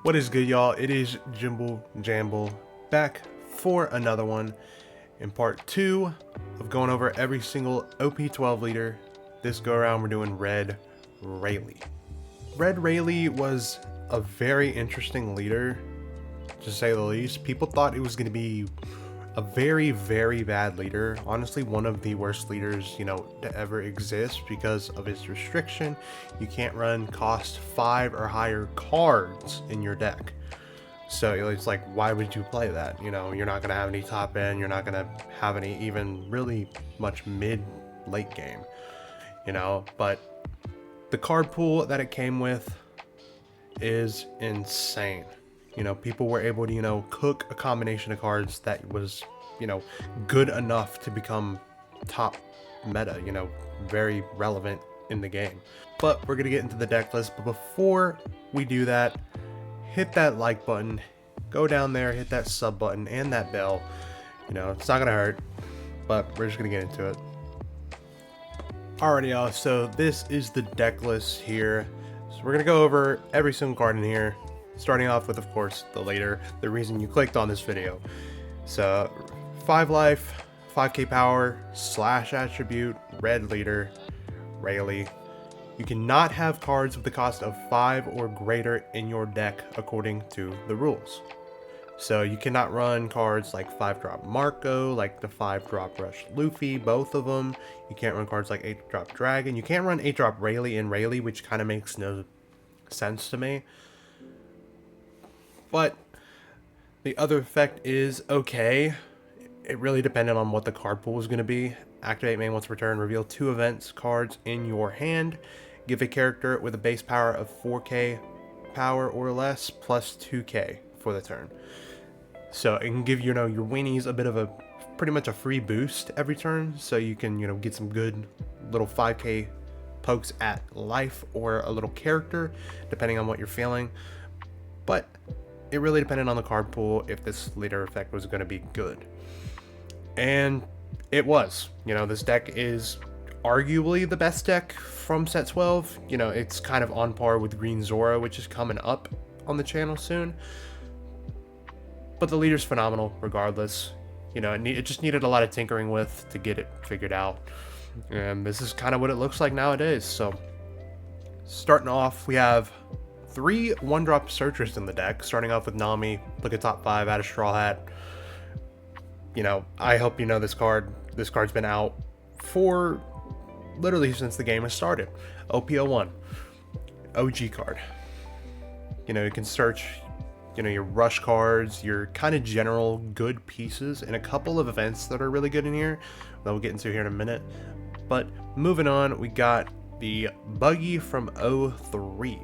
What is good, y'all? It is Jimble Jamble back for another one in part 2 of going over every single OP12 leader. This go around we're doing Red Rayleigh. Red Rayleigh was a very interesting leader, to say the least. People thought it was going to be a very, very bad leader. Honestly, one of the worst leaders, to ever exist because of its restriction. You can't run cost 5 or higher cards in your deck. So it's like, why would you play that? You're not going to have any top end. You're not going to have any even really much mid late game, but the card pool that it came with is insane. People were able to, cook a combination of cards that was, good enough to become top meta, very relevant in the game. But we're going to get into the deck list. But before we do that, hit that like button, go down there, hit that sub button and that bell. It's not going to hurt, but we're just going to get into it. Alrighty, y'all. So this is the deck list here. So we're going to go over every single card in here. Starting off with, of course, the leader, the reason you clicked on this video. So, 5 life, 5k power, slash attribute, red leader, Rayleigh. You cannot have cards with the cost of 5 or greater in your deck according to the rules. So you cannot run cards like 5-drop Marco, like the 5-drop Rush Luffy, both of them. You can't run cards like 8-drop Dragon. You can't run 8-drop Rayleigh and Rayleigh, which kind of makes no sense to me. But the other effect is okay. It really depended on what the card pool was going to be. Activate main once per turn. Reveal 2 events cards in your hand. Give a character with a base power of 4k power or less plus 2k for the turn. So it can give your weenies a bit of pretty much a free boost every turn. So you can get some good little 5k pokes at life or a little character depending on what you're feeling. But it really depended on the card pool if this leader effect was going to be good. And it was. This deck is arguably the best deck from set 12. It's kind of on par with Green Zora, which is coming up on the channel soon. But the leader's phenomenal regardless. It just needed a lot of tinkering with to get it figured out. And this is kind of what it looks like nowadays. So starting off, we have 3 1-drop searchers in the deck, starting off with Nami. Look at top 5, add a Straw Hat. I hope you know this card. This card's been out for literally since the game has started. OP01. OG card. You can search, your rush cards, your kind of general good pieces, and a couple of events that are really good in here that we'll get into here in a minute. But moving on, we got the Buggy from 03.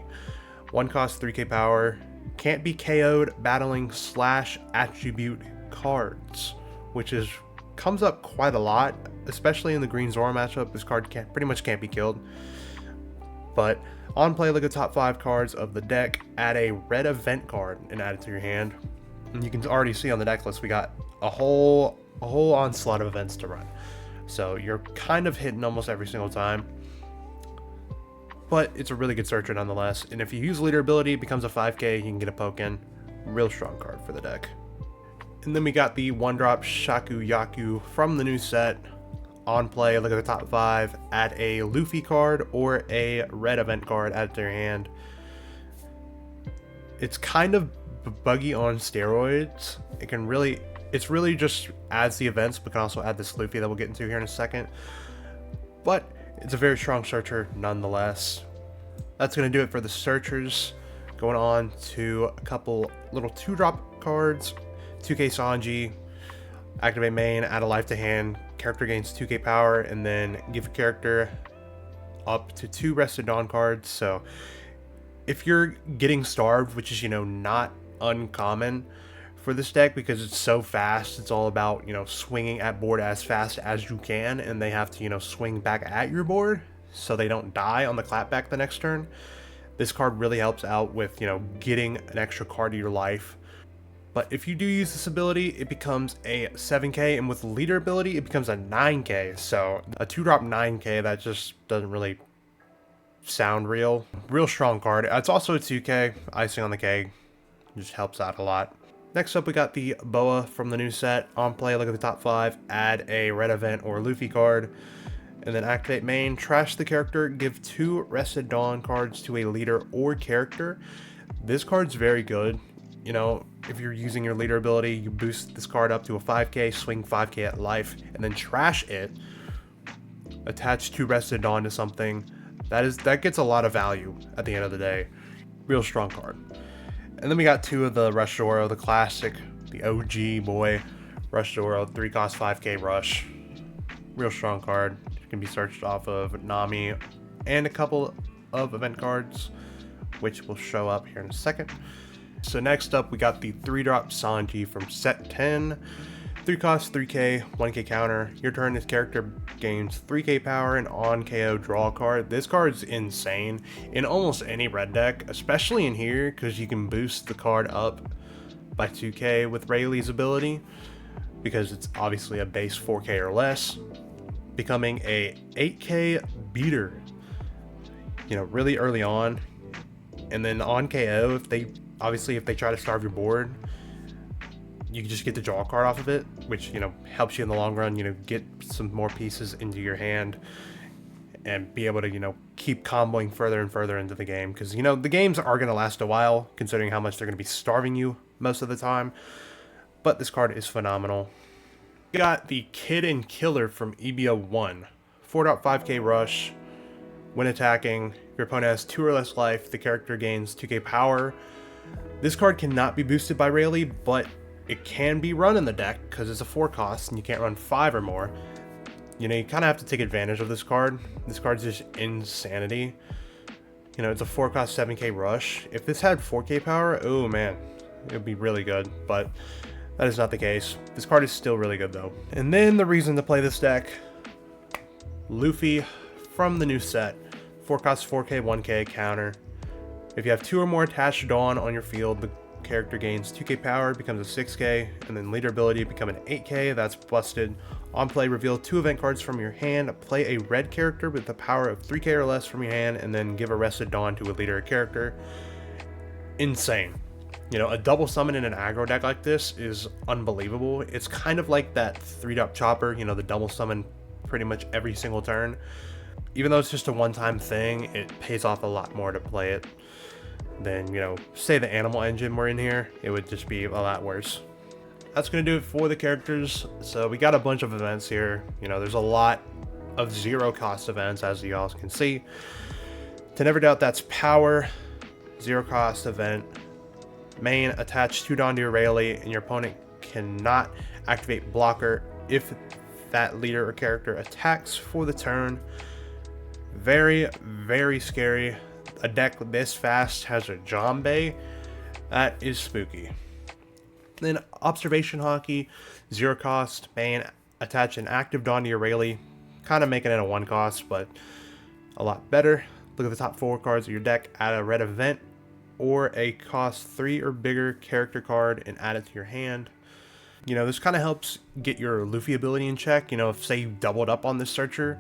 1 cost 3k power, can't be KO'd battling slash attribute cards, which comes up quite a lot, especially in the Green Zora matchup. This card pretty much can't be killed. But on play, look at top 5 cards of the deck, add a red event card and add it to your hand. And you can already see on the deck list we got a whole onslaught of events to run. So you're kind of hitting almost every single time. But it's a really good searcher nonetheless, and if you use leader ability, it becomes a 5k, you can get a poke in. Real strong card for the deck. And then we got the 1-drop Shaku Yaku from the new set. On play, look at the top 5, add a Luffy card or a red event card, add it to your hand. It's kind of buggy on steroids. It's really just adds the events, but can also add this Luffy that we'll get into here in a second. But it's a very strong searcher nonetheless. That's going to do it for the searchers. Going on to a couple little 2-drop cards. 2k Sanji. Activate main, add a life to hand. Character gains 2k power, and then give a character up to 2 Rested Dawn cards. So if you're getting starved, which is, not uncommon for this deck because it's so fast, it's all about swinging at board as fast as you can, and they have to swing back at your board so they don't die on the clapback the next turn. This card really helps out with getting an extra card to your life. But if you do use this ability, it becomes a 7k, and with leader ability it becomes a 9k. So a 2-drop 9k, that just doesn't really sound real strong card. It's also a 2k, icing on the cake. It just helps out a lot. Next up, we got the Boa from the new set. On play, look at the top 5, add a red event or Luffy card, and then activate main, trash the character, give 2 Rested Dawn cards to a leader or character. This card's very good. You know, if you're using your leader ability, you boost this card up to a 5k, swing 5k at life, and then trash it, attach 2 Rested Dawn to something. That gets a lot of value at the end of the day. Real strong card. And then we got 2 of the Rush Doro, the classic, the OG boy, Rush Doro, 3 cost 5k Rush. Real strong card. It can be searched off of Nami and a couple of event cards, which will show up here in a second. So next up, we got the 3-drop Sanji from set 10. 3 cost 3k, 1k counter. Your turn, this character gains 3k power and on KO draw a card. This card's insane in almost any red deck, especially in here, because you can boost the card up by 2k with Rayleigh's ability, because it's obviously a base 4k or less, becoming a 8k beater, you know, really early on. And then on KO, if they try to starve your board, you can just get the draw card off of it, which, you know, helps you in the long run, you know, get some more pieces into your hand and be able to, you know, keep comboing further and further into the game. Because, you know, the games are going to last a while, considering how much they're going to be starving you most of the time. But this card is phenomenal. We got the Kid and Killer from EBO1. 4-drop 5k rush. When attacking, your opponent has 2 or less life, the character gains 2k power. This card cannot be boosted by Rayleigh, but it can be run in the deck because it's a 4 cost and you can't run 5 or more. You know, you kind of have to take advantage of this card. This card's just insanity. You know, it's a 4 cost 7k rush. If this had 4k power, oh man, it would be really good, but that is not the case. This card is still really good though. And then the reason to play this deck, Luffy from the new set. 4 cost 4k, 1k counter. If you have 2 or more attached Dawn on your field, the character gains 2k power, becomes a 6k, and then leader ability become an 8k. That's busted. On play, reveal 2 event cards from your hand, play a red character with the power of 3k or less from your hand, and then give a Rested Dawn to a leader character. Insane. You know, a double summon in an aggro deck like this is unbelievable. It's kind of like that 3-drop Chopper, you know, the double summon pretty much every single turn. Even though it's just a one-time thing, it pays off a lot more to play it than, you know, say the Animal Engine were in here. It would just be a lot worse. That's going to do it for the characters. So we got a bunch of events here. You know, there's a lot of 0 cost events, as you all can see. To Never Doubt, that's power, 0 cost event. Main, attach 2 Dawn to your Rayleigh, and your opponent cannot activate blocker if that leader or character attacks for the turn. Very, very scary. A deck this fast has a Jambay. That is spooky. Then Observation Hockey, 0 cost, main, attach an active Dawn to your Rayleigh. Kind of making it a 1 cost, but a lot better. Look at the top 4 cards of your deck, add a red event or a cost 3 or bigger character card and add it to your hand. You know, this kind of helps get your Luffy ability in check. You know, if say you doubled up on this searcher,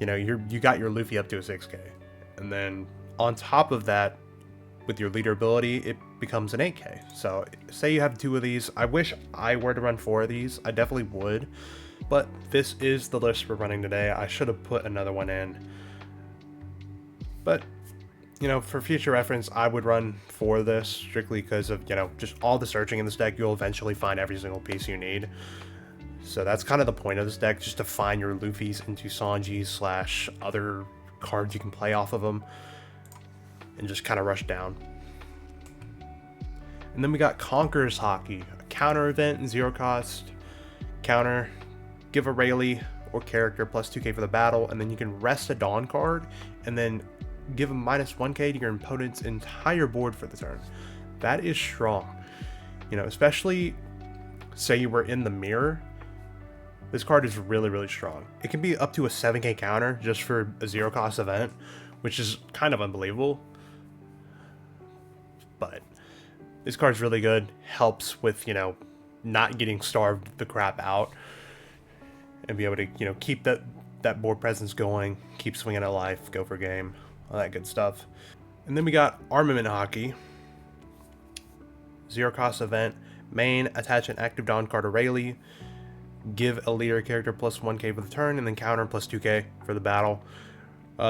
you know, you got your Luffy up to a 6k. And then on top of that, with your leader ability, it becomes an 8k. So say you have 2 of these. I wish I were to run 4 of these. I definitely would. But this is the list we're running today. I should have put another one in. But, you know, for future reference, I would run 4 of this strictly because of, you know, just all the searching in this deck. You'll eventually find every single piece you need. So that's kind of the point of this deck, just to find your Luffys into Sanjis / other cards you can play off of them. And just kind of rush down. And then we got Conqueror's Hockey, a counter event, 0 cost, counter, give a Rayleigh or character plus 2k for the battle, and then you can rest a Dawn card, and then give a minus 1k to your opponent's entire board for the turn. That is strong. You know, especially say you were in the mirror, this card is really, really strong. It can be up to a 7k counter just for a 0 cost event, which is kind of unbelievable. But this card's really good. Helps with, you know, not getting starved the crap out and be able to, you know, keep that board presence going, keep swinging at life, go for game, all that good stuff. And then we got Armament Hockey. 0 cost event. Main, attach an active Dawn card to Rayleigh. Give a leader character plus 1k for the turn, and then counter plus 2k for the battle.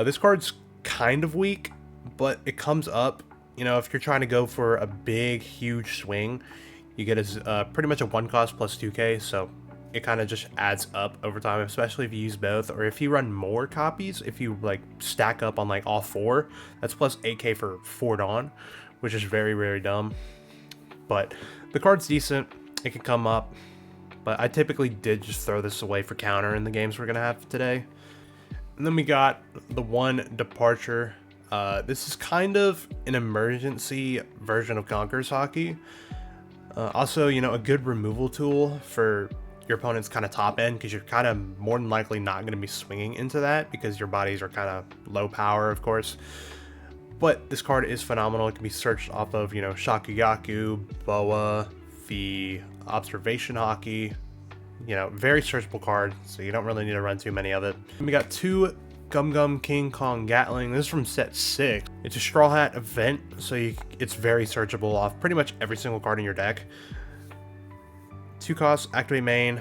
This card's kind of weak, but it comes up, you know, if you're trying to go for a big, huge swing, you get pretty much a 1 cost plus 2k, so it kind of just adds up over time, especially if you use both, or if you run more copies. If you like stack up on like all 4, that's plus 8k for 4 Dawn, which is very, very dumb. But the card's decent, it can come up, but I typically did just throw this away for counter in the games we're gonna have today. And then we got the 1 departure. This is kind of an emergency version of Conqueror's Hockey. Also, you know, a good removal tool for your opponent's kind of top end, because you're kind of more than likely not going to be swinging into that because your bodies are kind of low power, of course. But this card is phenomenal. It can be searched off of, you know, Shakuyaku, Boa, the Observation Hockey. You know, very searchable card, so you don't really need to run too many of it. And we got 2 Gum Gum King Kong Gatling. This is from set 6. It's a Straw Hat event, so it's very searchable off pretty much every single card in your deck. 2 costs, activate main,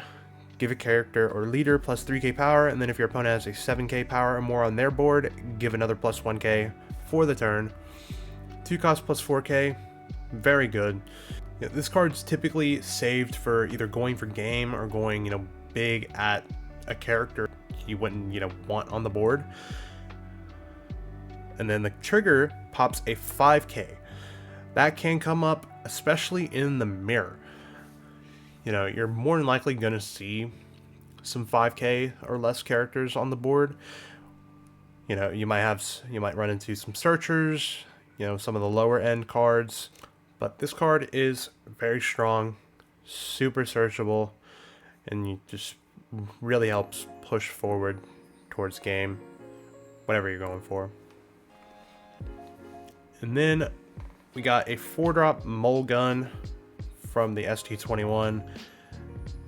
give a character or leader plus 3k power, and then if your opponent has a 7k power or more on their board, give another plus 1k for the turn. 2 costs plus 4k, very good. Yeah, this card's typically saved for either going for game or going, you know, big at a character you wouldn't, you know, want on the board. And then the trigger pops a 5k. That can come up, especially in the mirror. You know, you're more than likely going to see some 5k or less characters on the board. You know, you might run into some searchers, you know, some of the lower end cards. But this card is very strong, super searchable, and you just really helps push forward towards game, whatever you're going for. And then we got a 4-drop Mulgun from the ST21.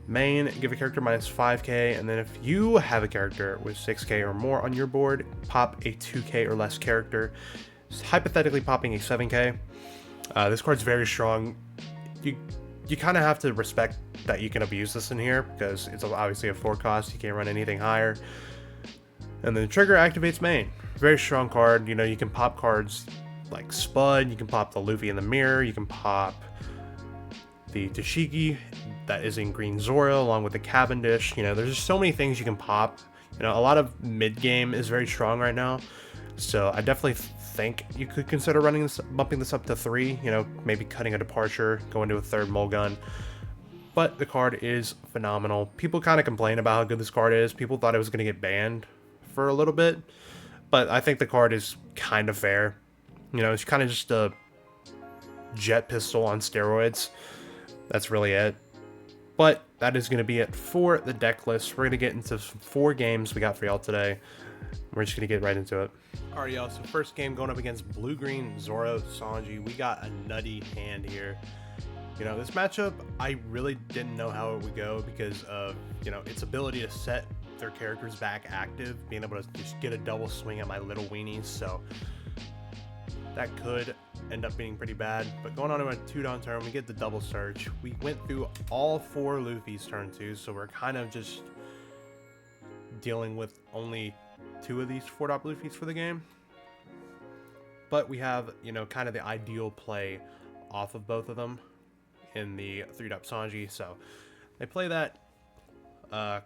Main, give a character minus 5k, and then if you have a character with 6k or more on your board, pop a 2k or less character, hypothetically popping a 7k. This card's very strong. You kind of have to respect that you can abuse this in here, because it's obviously a 4 cost. You can't run anything higher. And then the trigger activates main. Very strong card. You know, you can pop cards like Spud, you can pop the Luffy in the mirror, you can pop the Tashiki that is in green Zoro along with the Cavendish. You know, there's just so many things you can pop. You know, a lot of mid game is very strong right now, so I definitely think you could consider running this, bumping this up to 3. You know, maybe cutting a departure, going to a 3rd Mulgun. But the card is phenomenal. People kind of complain about how good this card is. People thought it was going to get banned for a little bit, but I think the card is kind of fair. You know, it's kind of just a jet pistol on steroids. That's really it. But that is going to be it for the deck list. We're going to get into 4 games we got for y'all today. We're just going to get right into it. Alright, y'all. So first game going up against Blue-Green Zoro Sanji. We got a nutty hand here. You know, this matchup, I really didn't know how it would go because of, you know, its ability to set their characters back active, being able to just get a double swing at my little weenies. So that could end up being pretty bad. But going on to a 2-down turn, we get the double search. We went through all 4 Luffy's turn 2, so we're kind of just dealing with only 2 of these 4-drop Luffy's for the game. But we have, you know, kind of the ideal play off of both of them in the 3-drop Sanji. So they play that, I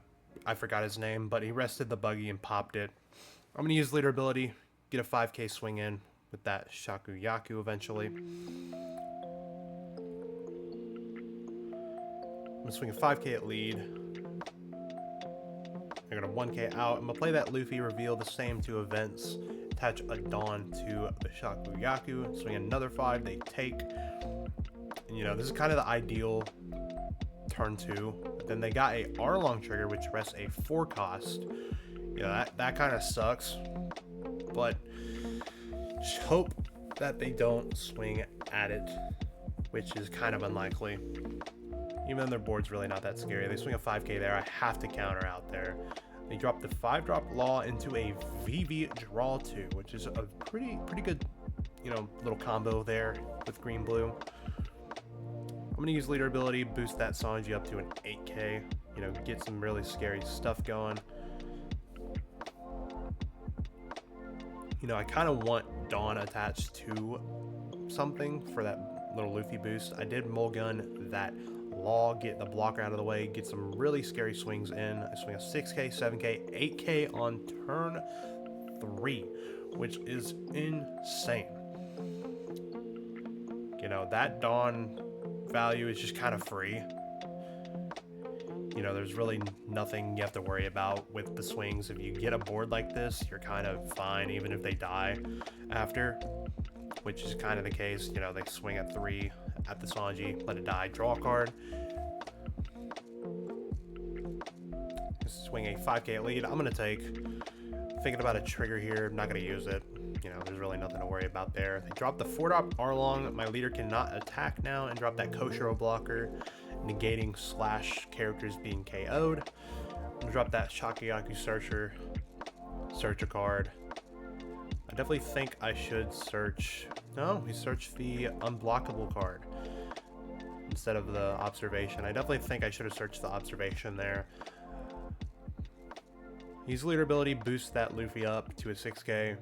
forgot his name, but he rested the buggy and popped it. I'm going to use leader ability, get a 5k swing in with that Shakuyaku eventually. I'm going to swing a 5k at lead. I'm going to 1k out. I'm going to play that Luffy, reveal the same 2 events, attach a Dawn to the Shakuyaku, swing another 5, they take. And, you know, this is kind of the ideal turn 2. But then they got a R-long trigger, which rests a 4 cost. You know, that kind of sucks. But just hope that they don't swing at it, which is kind of unlikely. Even though their board's really not that scary. They swing a 5k there. I have to counter out there. They drop the 5-drop Law into a VV Draw 2, which is a pretty good, you know, little combo there with green-blue. gonna use leader ability, boost that Sanji up to an 8k, you know, get some really scary stuff going. You know, I kind of want Dawn attached to something for that little Luffy boost. I did Mulgun that Law, get the blocker out of the way, get some really scary swings in. I swing a 6k, 7k, 8k on turn 3, which is insane. You know, that Dawn value is just kind of free. You know, there's really nothing you have to worry about with the swings. If you get a board like this, you're kind of fine, even if they die after, which is kind of the case. You know, they swing at 3 at the Sanji, let it die, draw a card. Swing a 5k at lead. I'm going to take, thinking about a trigger here, I'm not going to use it. You know, there's really nothing to worry about there. They drop the 4-drop Arlong. My leader cannot attack now, and drop that Koshiro blocker, negating slash characters being KO'd. I'm gonna drop that Shakuyaku Searcher, search a card. I definitely think I should search, no, we searched the unblockable card instead of the observation. I definitely think I should have searched the observation there. Use leader ability, boost that Luffy up to a 6k.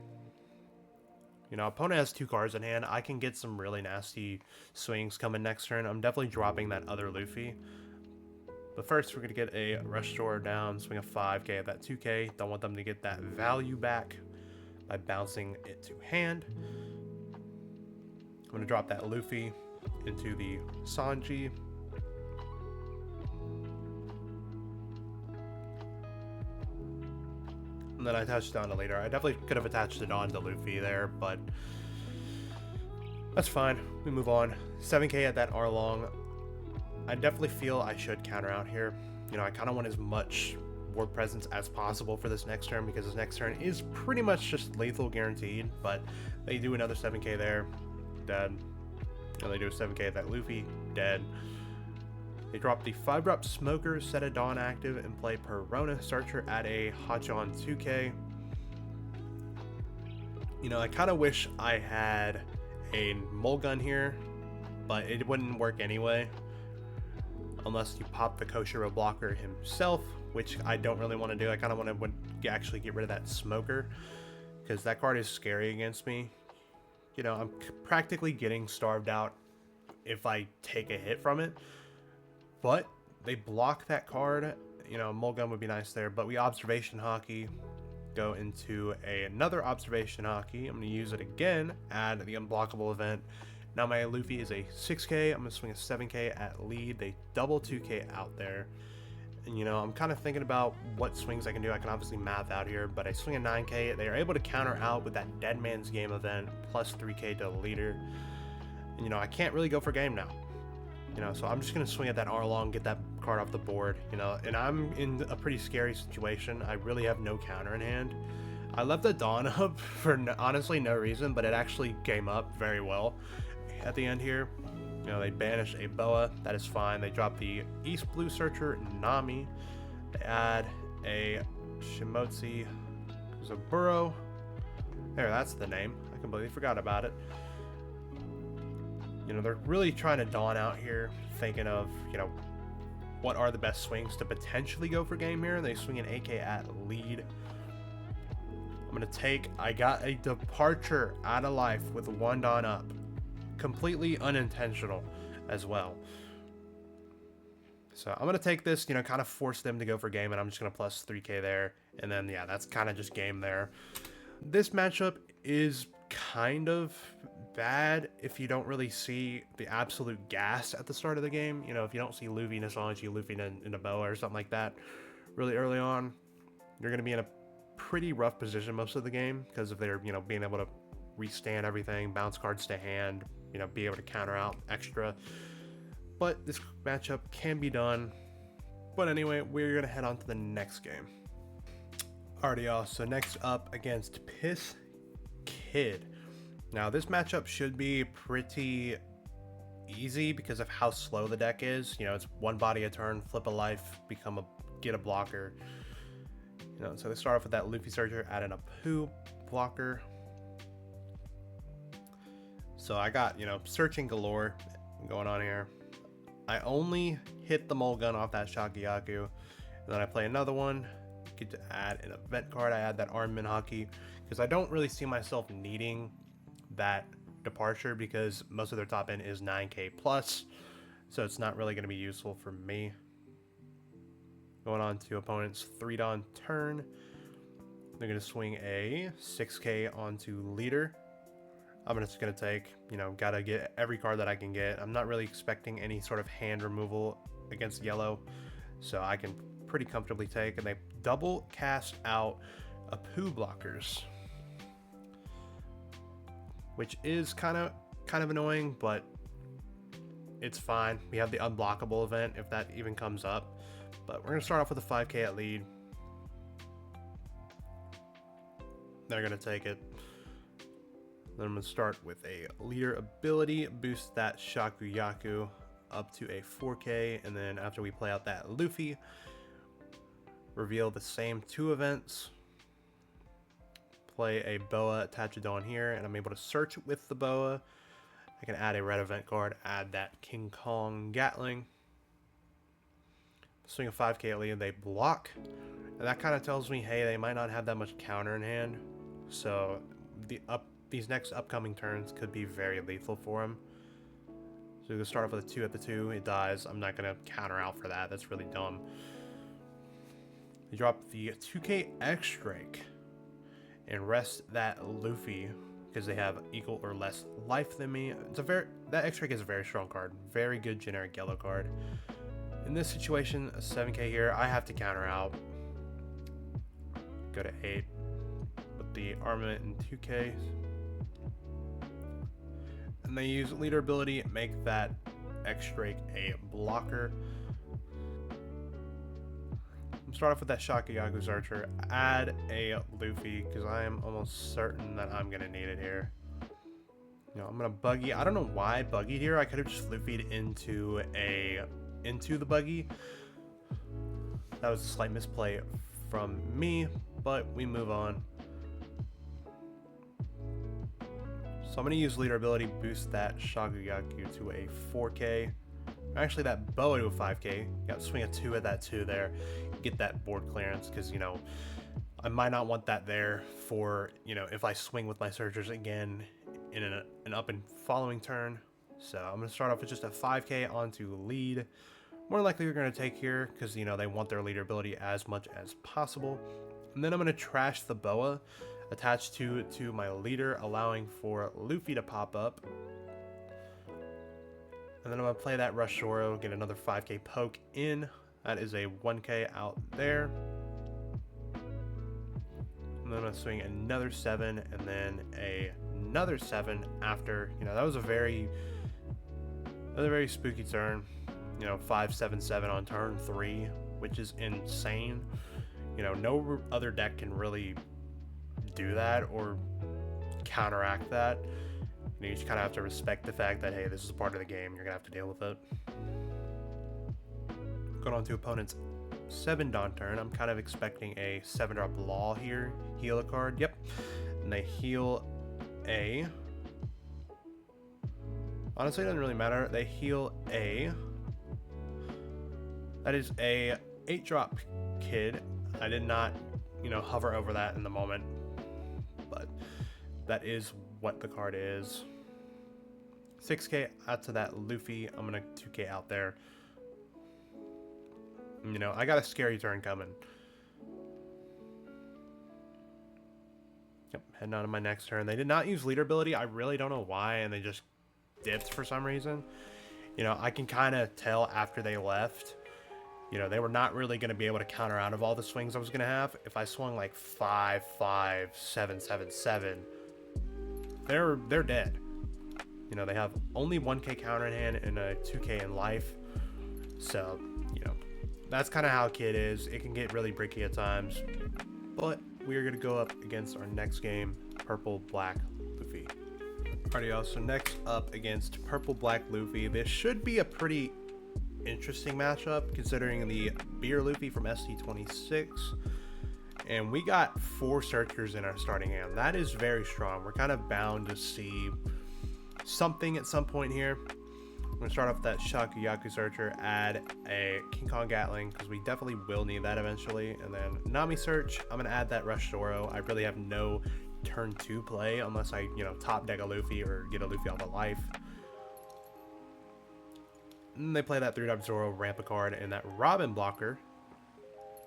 You know, opponent has 2 cards in hand. I can get some really nasty swings coming next turn. I'm definitely dropping that other Luffy. But first, we're going to get a Restore down, swing a 5k at that 2k. Don't want them to get that value back by bouncing it to hand. I'm going to drop that Luffy into the Sanji. And then I attached Dawn to later. I definitely could have attached it on to Luffy there, but that's fine. We move on. 7k at that Arlong. I definitely feel I should counter out here. You know, I kind of want as much board presence as possible for this next turn, because this next turn is pretty much just lethal guaranteed, but they do another 7k there. Dead. And they do a 7k at that Luffy. Dead. They drop the 5-drop Smoker, set a Dawn active, and play Perona Searcher at a Hachon 2k. You know, I kind of wish I had a Mulgun here, but it wouldn't work anyway. Unless you pop the Koshiro blocker himself, which I don't really want to do. I kind of want to actually get rid of that Smoker, because that card is scary against me. You know, I'm practically getting starved out if I take a hit from it. But they block that card. You know, Mulgun would be nice there. But we Observation Hockey, go into another Observation Hockey. I'm going to use it again, add the unblockable event. Now my Luffy is a 6k. I'm going to swing a 7k at lead. They double 2k out there. And, you know, I'm kind of thinking about what swings I can do. I can obviously math out here, but I swing a 9k. They are able to counter out with that Dead Man's Game event, plus 3k to the leader. And, you know, I can't really go for game now. You know, so I'm just going to swing at that Arlong, get that card off the board, you know, and I'm in a pretty scary situation. I really have no counter in hand. I left the Dawn up for honestly no reason, but it actually came up very well at the end here. You know, they banish a Boa, that is fine. They drop the East Blue Searcher Nami. They add a Shimotsi Zaburo. There, that's the name. I completely forgot about it. You know, they're really trying to Dawn out here, thinking of, you know, what are the best swings to potentially go for game here. They swing an 8k at lead. I'm going to take, I got a Departure out of life with 1 Dawn up. Completely unintentional as well. So I'm going to take this, you know, kind of force them to go for game, and I'm just going to plus 3k there. And then, yeah, that's kind of just game there. This matchup is kind of bad if you don't really see the absolute gas at the start of the game. You know, if you don't see Luffy and Sanji, Luffy and a Boa or something like that really early on, you're going to be in a pretty rough position most of the game, because of their, you know, being able to restand everything, bounce cards to hand, you know, be able to counter out extra. But this matchup can be done. But anyway, we're going to head on to the next game. Alrighty, y'all. So next up against Piss Kid. Now this matchup should be pretty easy because of how slow the deck is. You know, it's 1 body a turn, flip a life, get a blocker. You know, so they start off with that Luffy Searcher, add in a Pooh blocker. So I got, you know, searching galore going on here. I only hit the mulligan off that Shakuyaku, and then I play another one, get to add an event card. I add that armament hockey because I don't really see myself needing that departure because most of their top end is 9k plus, so it's not really going to be useful for me. Going on to opponent's 3-Dawn turn, they're going to swing a 6k onto leader. I'm just going to take, gotta get every card that I can get. I'm not really expecting any sort of hand removal against yellow, so I can pretty comfortably take. And they double cast out a poo blockers, which is kind of annoying, but it's fine. We have the unblockable event if that even comes up, but we're going to start off with a 5k at lead. They're going to take it. Then I'm going to start with a leader ability, boost that Shakuyaku up to a 4k, and then after we play out that Luffy, reveal the same 2 events, play a Boa, attach a Dawn here, and I'm able to search with the Boa. I can add a red event card, add that King Kong Gatling, swing a 5k at lead, they block, and that kind of tells me, hey, they might not have that much counter in hand, so these next upcoming turns could be very lethal for him. So we're going to start off with a 2 at the 2. It dies. I'm not going to counter out for that. That's really dumb. You drop the 2k X-Strike and rest that Luffy because they have equal or less life than me. That X-Strike is a very strong card. Very good generic yellow card. In this situation, a 7k here, I have to counter out. Go to 8 with the armament and 2k. And they use leader ability, make that X-Strike a blocker. Start off with that Shakuyaku's Archer, add a Luffy, because I am almost certain that I'm going to need it here. I'm going to buggy. I don't know why I buggied here. I could have just Luffy'd into the buggy. That was a slight misplay from me, but we move on. So I'm going to use leader ability, boost that Shakuyaku to a 4k. Actually, that Boa to a 5k. Got to swing a 2 at that 2 there. Get that board clearance because, I might not want that there for, if I swing with my searchers again in an up and following turn. So I'm going to start off with just a 5k onto lead. More likely we're going to take here because, they want their leader ability as much as possible. And then I'm going to trash the Boa attached to my leader, allowing for Luffy to pop up. And then I'm going to play that Rush Shoro, get another 5k poke in. That is a 1k out there. And then I'm going to swing another 7 and then another 7 after. That was a very spooky turn. 5-7-7 on turn 3, which is insane. No other deck can really do that or counteract that. You just kind of have to respect the fact that, hey, this is a part of the game. You're going to have to deal with it. Going on to opponent's 7-Dawn turn. I'm kind of expecting a 7-drop Law here. Heal a card. Yep. And they heal a... Honestly, it doesn't really matter. They heal a... That is a 8-drop Kid. I did not, hover over that in the moment. But that is what the card is. 6k out to that Luffy. I'm gonna 2k out there. I got a scary turn coming. Yep, heading on to my next turn. They did not use leader ability. I really don't know why, and they just dipped for some reason. I can kind of tell after they left. They were not really going to be able to counter out of all the swings I was going to have. If I swung like 5, 5, 7, 7, 7, they're dead. They have only 1k counter in hand and a 2k in life. So, that's kind of how Kid is. It can get really bricky at times. But we are going to go up against our next game, Purple Black Luffy. Alrighty, y'all. So next up against Purple Black Luffy. This should be a pretty interesting matchup considering the Beer Luffy from ST26. And we got 4 searchers in our starting hand. That is very strong. We're kind of bound to see something at some point here. going to start off with that Shakuyaku Searcher, add a King Kong Gatling, because we definitely will need that eventually. And then Nami Search, I'm going to add that Rush Zoro. I really have no turn 2 play unless I, top deck a Luffy or get a Luffy off a life. And they play that 3-drop Zoro, ramp a card, and that Robin blocker.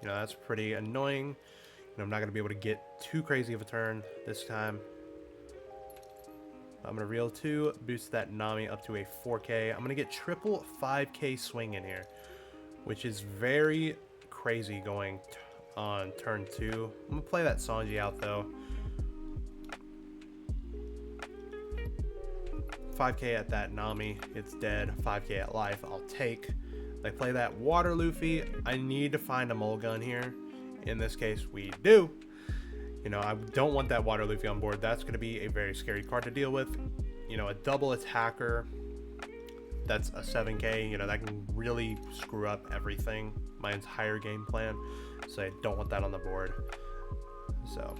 That's pretty annoying. I'm not going to be able to get too crazy of a turn this time. I'm going to reel 2, boost that Nami up to a 4K. I'm going to get triple 5K swing in here, which is very crazy going on turn 2. I'm going to play that Sanji out though. 5K at that Nami, it's dead. 5K at life, I'll take. They play that Water Luffy. I need to find a mulligan here. In this case, we do. I don't want that Water Luffy on board. That's going to be a very scary card to deal with. A double attacker, that's a 7K. That can really screw up everything, my entire game plan. So I don't want that on the board. So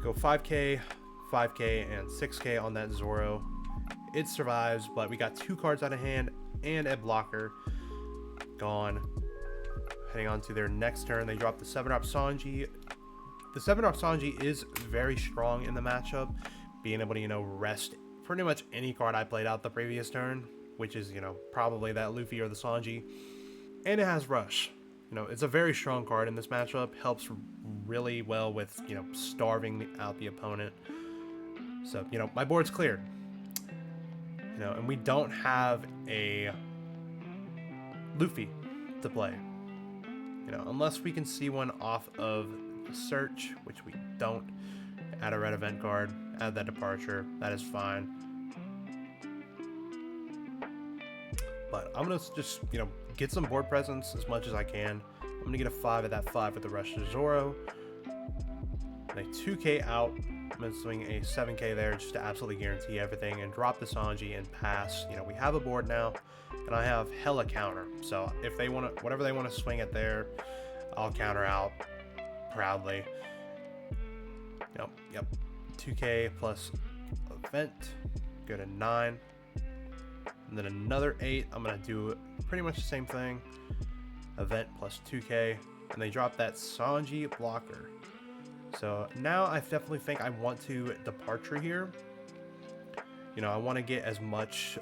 go 5K, 5K, and 6K on that Zoro. It survives, but we got 2 cards out of hand and a blocker. Gone. Heading on to their next turn, they drop the 7-drop Sanji. The 7-drop Sanji is very strong in the matchup, being able to, rest pretty much any card I played out the previous turn, which is, probably that Luffy or the Sanji. And it has Rush. It's a very strong card in this matchup, helps really well with, starving out the opponent. So, my board's clear. And we don't have a Luffy to play. Unless we can see one off of the search, which we don't. Add a red event card, add that departure, that is fine. But I'm gonna just, get some board presence as much as I can. I'm gonna get a 5 at that 5 with the Rush to Zoro. And a 2K out. I'm gonna swing a 7K there just to absolutely guarantee everything and drop the Sanji and pass. We have a board now. And I have hella counter, so if they want to, whatever they want to swing at there, I'll counter out proudly. Yep. 2K plus event, go to 9, and then another 8. I'm gonna do pretty much the same thing. Event plus 2K, and they drop that Sanji blocker. So now I definitely think I want to departure here. I want to get as much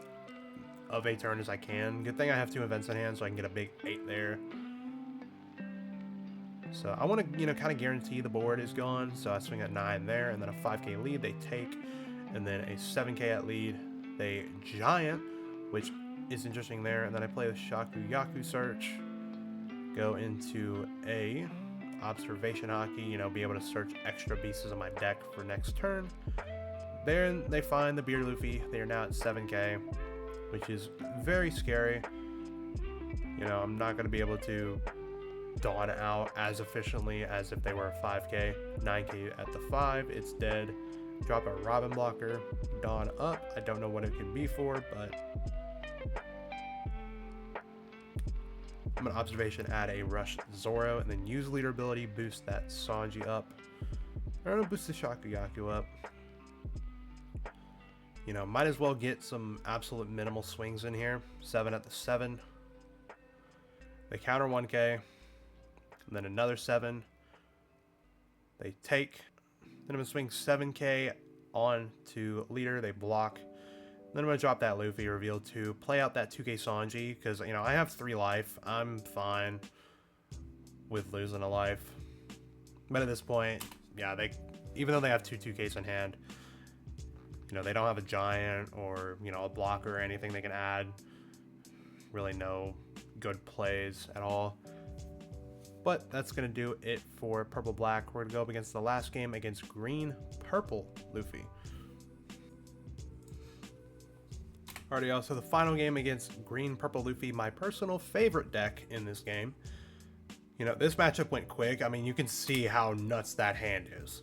of a turn as I can. Good thing I have 2 events in hand, so I can get a big 8 there. So I want to, kind of guarantee the board is gone. So I swing at 9 there, and then a 5K lead they take, and then a 7K at lead they giant, which is interesting there. And then I play the Shakuyaku Search, go into a observation hockey, be able to search extra pieces of my deck for next turn. Then they find the Beer Luffy. They are now at 7K. Which is very scary. I'm not going to be able to dawn out as efficiently as if they were a 5K. 9K at the 5, it's dead. Drop a Robin blocker, dawn up. I don't know what it can be for, but I'm going to observation, add a Rush Zoro, and then use leader ability, boost that Sanji up. I'm going to boost the Shakuyaku up. Might as well get some absolute minimal swings in here. 7 at the 7. They counter 1K. And then another 7. They take. Then I'm going to swing 7K on to leader. They block. Then I'm going to drop that Luffy, reveal 2. Play out that 2K Sanji. Because, I have 3 life. I'm fine with losing a life. But at this point, yeah, even though they have 2 2Ks in hand, they don't have a giant or, a blocker or anything they can add. Really no good plays at all. But that's going to do it for Purple Black. We're going to go up against the last game against Green Purple Luffy. Alrighty, y'all. So the final game against Green Purple Luffy, my personal favorite deck in this game. This matchup went quick. I mean, you can see how nuts that hand is.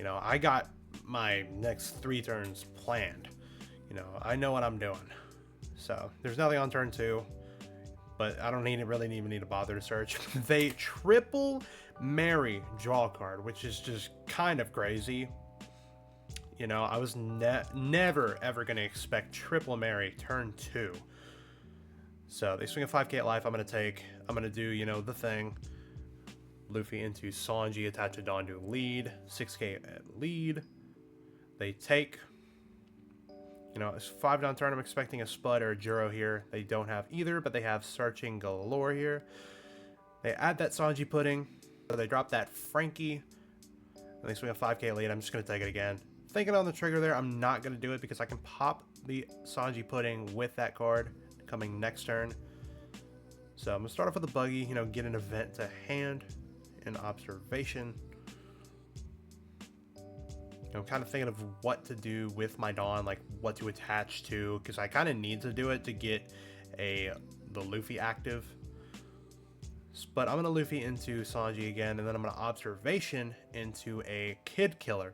I got my next 3 turns planned. I know what I'm doing. So there's nothing on turn 2, but I don't really even need to bother to search. They triple Mary draw card, which is just kind of crazy. I was never ever going to expect triple Mary turn 2. So they swing a 5k at life. I'm going to do, you know, the thing. Luffy into Sanji, attach a Don to lead. 6k at lead. They take. You know, it's 5 down turn. I'm expecting a Spud or a Juro here. They don't have either, but they have Searching galore here. They add that Sanji pudding. So they drop that Frankie. And they swing a 5k lead. I'm just going to take it again. Thinking on the trigger there, I'm not going to do it because I can pop the Sanji pudding with that card coming next turn. So I'm going to start off with a buggy, you know, get an event to hand and observation. I'm kind of thinking of what to do with my Dawn, like what to attach to, because I kind of need to do it to get the Luffy active. But I'm going to Luffy into Sanji again, and then I'm going to observation into a Kid Killer.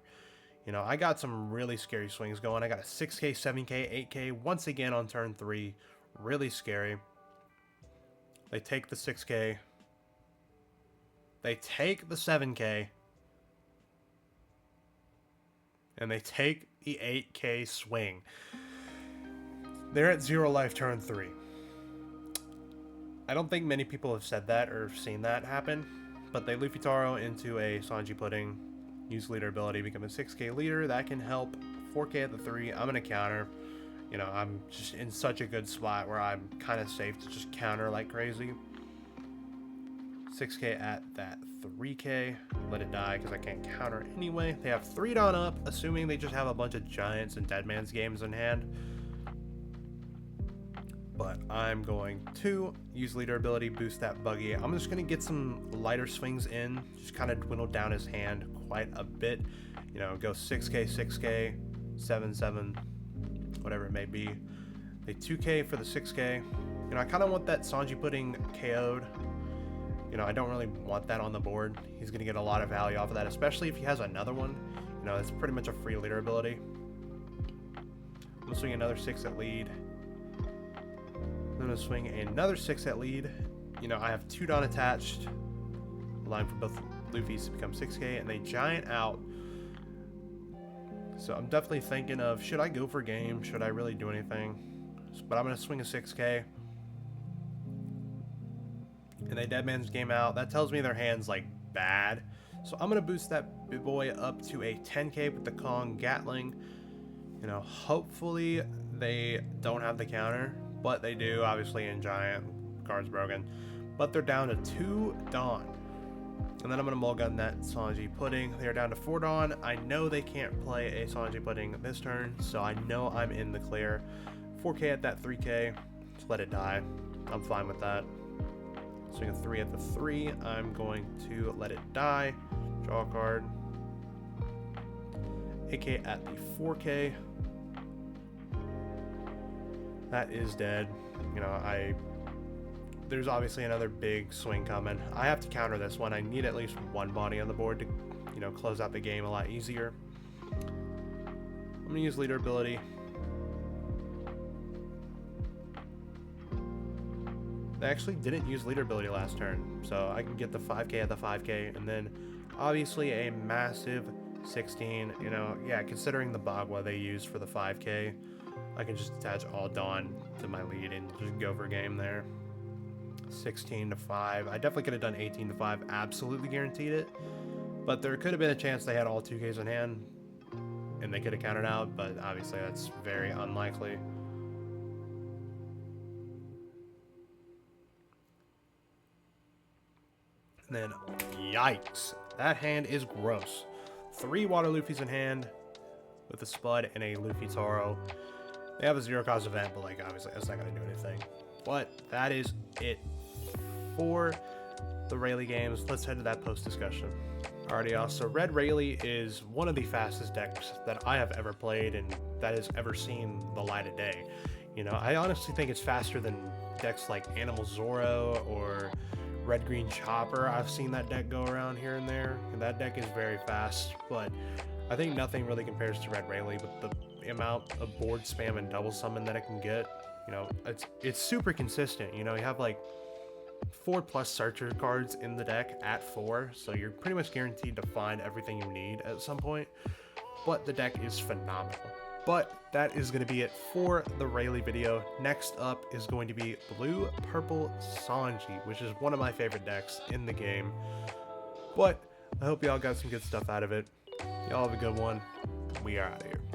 You know, I got some really scary swings going. I got a 6k, 7k, 8k once again on turn 3. Really scary. They take the 6k. They take the 7k. And they take the 8k swing. They're at 0 life turn 3. I don't think many people have said that or seen that happen, but they Luffy Taro into a Sanji pudding, use leader ability, become a 6k leader. That can help. 4k at the 3. I'm going to counter. You know, I'm just in such a good spot where I'm kind of safe to just counter like crazy. 6k at that 3k. Let it die because I can't counter anyway. They have 3 Dawn up, assuming they just have a bunch of Giants and Dead Man's games in hand. But I'm going to use leader ability, boost that buggy. I'm just going to get some lighter swings in, just kind of dwindle down his hand quite a bit. You know, go 6k, 6k, 7, 7, whatever it may be. They 2k for the 6k. You know, I kind of want that Sanji pudding KO'd. You know, I don't really want that on the board. He's going to get a lot of value off of that, especially if he has another one. You know, it's pretty much a free leader ability. I'm going to swing another 6 at lead. I'm going to swing another 6 at lead. You know, I have 2 Dawn attached. Allowing for both Luffy's to become 6k, and they giant out. So I'm definitely thinking of, should I go for game? Should I really do anything? But I'm going to swing a 6k. And they Dead Man's game out. That tells me their hand's like bad. So I'm going to boost that big boy up to a 10k with the Kong Gatling. You know, hopefully they don't have the counter. But they do, obviously, in Giant. Card's broken. But they're down to 2 Dawn. And then I'm going to mulligan that Sanji pudding. They're down to 4 Dawn. I know they can't play a Sanji pudding this turn. So I know I'm in the clear. 4k at that 3k. Just let it die. I'm fine with that. Swing a 3 at the 3. I'm going to let it die. Draw a card. 8k at the 4k. That is dead. You know, there's obviously another big swing coming. I have to counter this one. I need at least 1 body on the board to, you know, close out the game a lot easier. I'm going to use leader ability. They actually didn't use leader ability last turn, so I can get the 5k at the 5k, and then obviously a massive 16. You know, yeah, considering the Bagua they used for the 5k, I can just attach all Dawn to my lead and just go for game there. 16 to 5. I definitely could have done 18 to 5, absolutely guaranteed it, but there could have been a chance they had all 2ks in hand and they could have countered out, but obviously that's very unlikely. And then, yikes, that hand is gross. 3 Water Luffy's in hand with a Spud and a Luffy Taro. They have a 0 cost event, but like obviously that's not going to do anything. But that is it for the Rayleigh games. Let's head to that post discussion. Alrighty, y'all. So Red Rayleigh is one of the fastest decks that I have ever played and that has ever seen the light of day. You know, I honestly think it's faster than decks like Animal Zoro or Red Green Chopper. I've seen that deck go around here and there, and that deck is very fast, but I think nothing really compares to Red Rayleigh with the amount of board spam and double summon that it can get. You know, it's super consistent. You know, you have like 4+ searcher cards in the deck at 4, so you're pretty much guaranteed to find everything you need at some point. But the deck is phenomenal. But that is going to be it for the Rayleigh video. Next up is going to be Blue Purple Sanji, which is one of my favorite decks in the game. But I hope y'all got some good stuff out of it. Y'all have a good one. We are out of here.